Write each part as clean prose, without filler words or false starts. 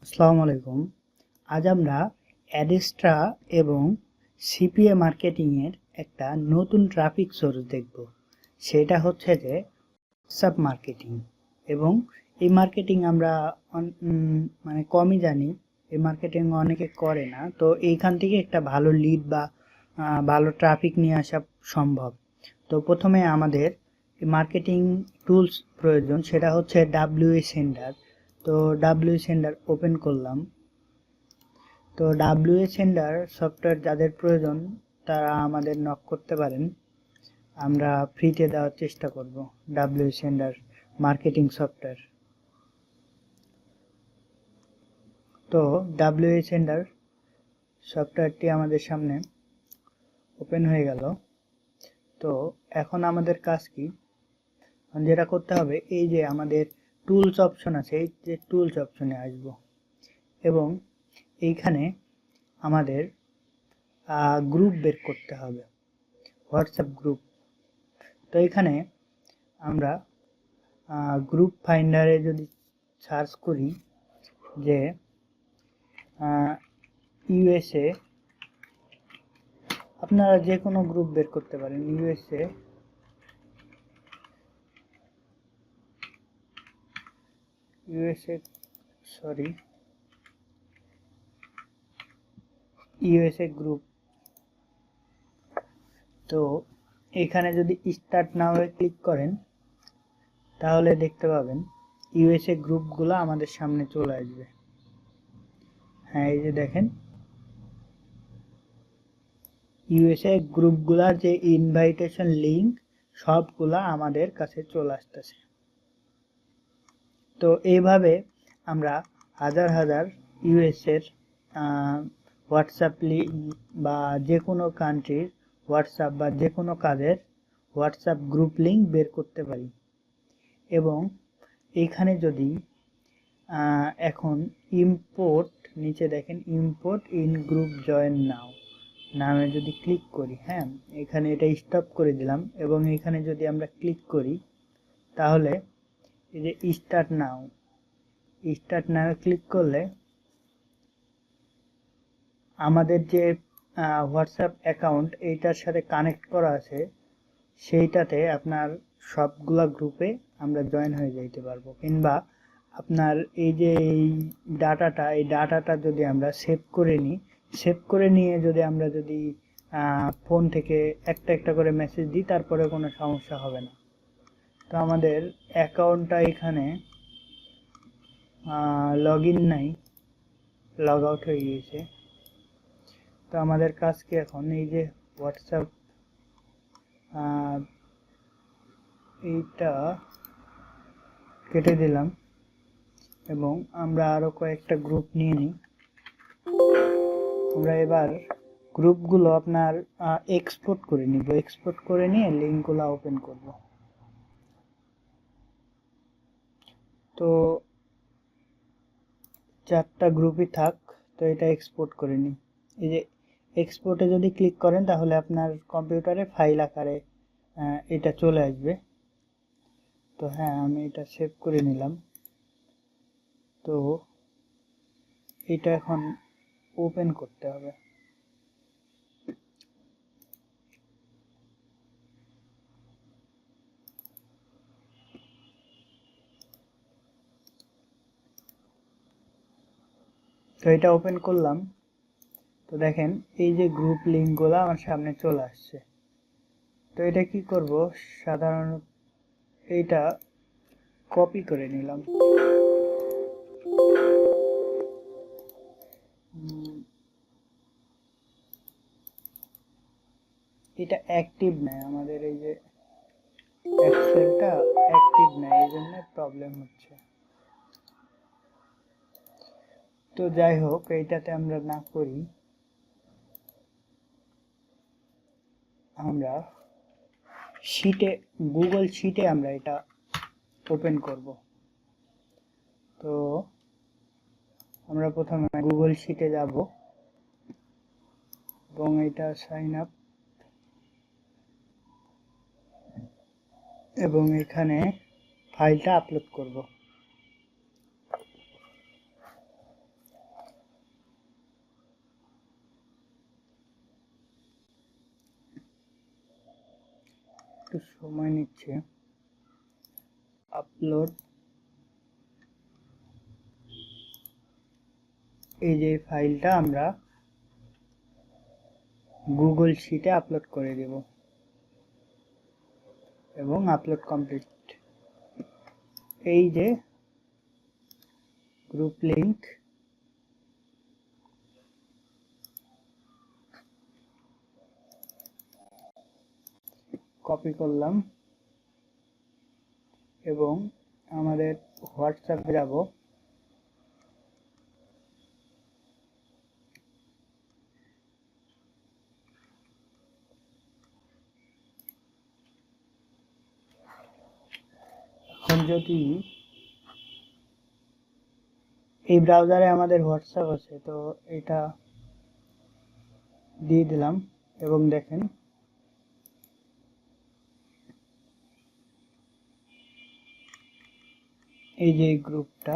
আসসালামু আলাইকুম। আজ আমরা অ্যাডেস্ট্রা এবং সিপিএ মার্কেটিংয়ের একটা নতুন ট্রাফিক সোর্স দেখব। সেটা হচ্ছে যে হোয়াটসঅ্যাপ মার্কেটিং। এবং এই মার্কেটিং আমরা মানে কমই জানি। এই মার্কেটিং অনেকে করে না, তো এইখান থেকে একটা ভালো লিড বা ভালো ট্রাফিক নিয়ে আসা সম্ভব। তো প্রথমে আমাদের মার্কেটিং টুলস প্রয়োজন, সেটা হচ্ছে ডাব্লিউএ সেন্ডার। তো ডাব্লিউ সেন্ডার ওপেন করলাম। তো ডাব্লিউএ সেন্ডার সফটওয়্যার যাদের প্রয়োজন তারা আমাদের নক করতে পারেন, আমরা ফ্রিতে দেওয়ার চেষ্টা করব ডাব্লিউ সেন্ডার মার্কেটিং সফটওয়্যার। তো ডাব্লিউএ সেন্ডার সফটওয়্যারটি আমাদের সামনে ওপেন হয়ে গেল। তো এখন আমাদের কাজ কি, যেটা করতে হবে, এই যে আমাদের টুলস অপশন আছে, এই যে টুলস অপশনে আসব এবং এইখানে আমাদের গ্রুপ বের করতে হবে, হোয়াটসঅ্যাপ গ্রুপ। তো এখানে আমরা গ্রুপ ফাইন্ডারে যদি সার্চ করি যে ইউএসএ, আপনারা যে কোনো গ্রুপ বের করতে পারেন। USA USA group. তো এখানে যদি স্টার্ট নাও এ ক্লিক করেন তাহলে দেখতে পাবেন ইউএসএ গ্রুপগুলো আমাদের সামনে চলে আসবে। হ্যাঁ, এই যে দেখেন ইউএসএ গ্রুপগুলার যে ইনভাইটেশন লিংক সবগুলা আমাদের কাছে চলে আসতেছে। তো এইভাবে আমরা হাজার হাজার ইউএসএর হোয়াটসঅ্যাপ লিঙ্ক বা যে কোনো কান্ট্রির হোয়াটসঅ্যাপ বা যে কোনো কাজের হোয়াটসঅ্যাপ গ্রুপ লিঙ্ক বের করতে পারি। এবং এইখানে যদি এখন ইম্পোর্ট, নিচে দেখেন ইম্পোর্ট ইন গ্রুপ জয়েন নাও নামে যদি ক্লিক করি, হ্যাঁ এখানে এটা স্টপ করে দিলাম এবং এখানে যদি আমরা ক্লিক করি তাহলে এই যে স্টার্ট নাও ক্লিক করলে আমাদের যে হোয়াটসঅ্যাপ অ্যাকাউন্ট এইটার সাথে কানেক্ট করা আছে সেইটাতে আপনার সবগুলা গ্রুপে আমরা জয়েন হয়ে যাইতে পারবো। কিংবা আপনার এই যে এই ডাটাটা যদি আমরা সেভ করে নিয়ে যদি আমরা ফোন থেকে একটা একটা করে মেসেজ দিই তারপরে কোনো সমস্যা হবে না। তো আমাদের অ্যাকাউন্টটা এখানে লগ ইন নাই, লগ আউট হয়ে গিয়েছে। তো আমাদের কাজ কি এখন, এই যে হোয়াটসঅ্যাপ এইটা কেটে দিলাম এবং আমরা আরো কয়েকটা গ্রুপ নিয়ে নিই। আমরা এবার গ্রুপগুলো আপনার এক্সপোর্ট করে নিব, এক্সপোর্ট করে নিয়ে লিঙ্কগুলো ওপেন করব। তো 4টা গ্রুপই থাক, তো এটা এক্সপোর্ট করে নিই। এই যে এক্সপোর্টে যদি ক্লিক করেন তাহলে আপনার কম্পিউটারে ফাইল আকারে এটা চলে আসবে। তো হ্যাঁ, আমি এটা সেভ করে নিলাম। তো এটা এখন ওপেন করতে হবে। তো এটা ওপেন করলাম। তো দেখেন এই যে গ্রুপ লিঙ্কগুলো আমার সামনে চলে আসছে। তো এটা কি করব, সাধারণত এইটা কপি করে নিলাম। এটা অ্যাক্টিভ নাই, আমাদের এই যে এক্সেলটা অ্যাক্টিভ নাই, এই জন্য প্রবলেম হচ্ছে। তো যাই হোক, এইটাতে আমরা না করি, আমরা শিটে, গুগল শিটে আমরা এটা ওপেন করব। তো আমরা প্রথমে গুগল শিটে যাব এবং এটা সাইন আপ এবং এখানে ফাইলটা আপলোড করব। একটু সময় নিচ্ছে আপলোড। এই যে ফাইলটা আমরা গুগল শিটে আপলোড করে দেব এবং আপলোড কমপ্লিট। এই যে গ্রুপ লিংক, কপি করলাম এবং আমাদের হোয়াটসঅ্যাপে যাব। এখন যদি এই ব্রাউজারে আমাদের হোয়াটসঅ্যাপ আছে, তো এটা দিয়ে দিলাম এবং দেখেন এই যে গ্রুপটা,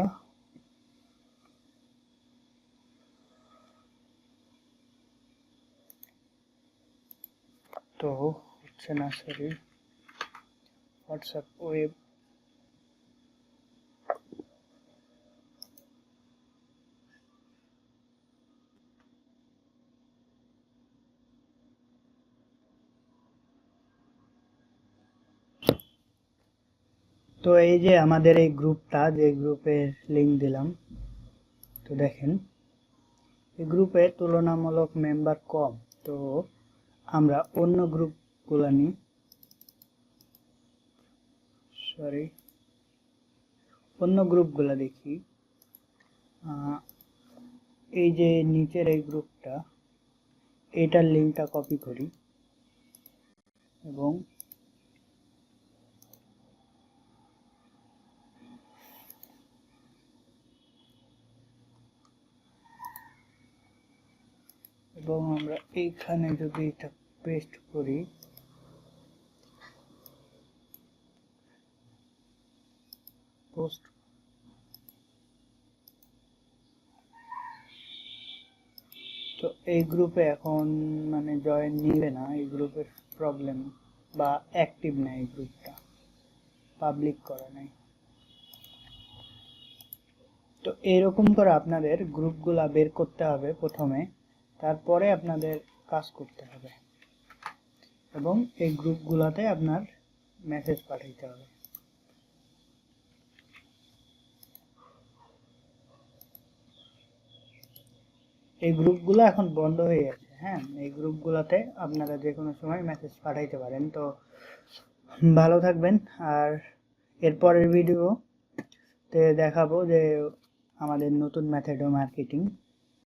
তো হচ্ছে না, সরি, হোয়াটসঅ্যাপ ওয়েব। তো এই যে আমাদের এই গ্রুপটা, যে গ্রুপের লিংক দিলাম, তো দেখেন এই গ্রুপে তুলনামূলক মেম্বার কম। তো আমরা অন্য গ্রুপগুলো নিই, অন্য গ্রুপগুলো দেখি। এই যে নিচের এই গ্রুপটা, এটার লিঙ্কটা কপি করি এবং আমরা এইখানে যদি এটা পেস্ট করি, পোস্ট, তো এই গ্রুপে এখন মানে জয়েন নিবে না, এই গ্রুপের প্রবলেম, বা অ্যাক্টিভ না, এই গ্রুপটা পাবলিক করা নাই। তো এরকম করে আপনাদের গ্রুপগুলা বের করতে হবে প্রথমে, তারপরে আপনাদের কাজ করতে হবে এবং এই গ্রুপগুলাতে আপনার মেসেজ পাঠাইতে হবে। এই গ্রুপগুলো এখন বন্ধ হয়ে গেছে। হ্যাঁ, এই গ্রুপগুলোতে আপনারা যে কোনো সময় মেসেজ পাঠাইতে পারেন। তো ভালো থাকবেন, আর এরপরের ভিডিওতে দেখাবো যে আমাদের নতুন মেথড মার্কেটিং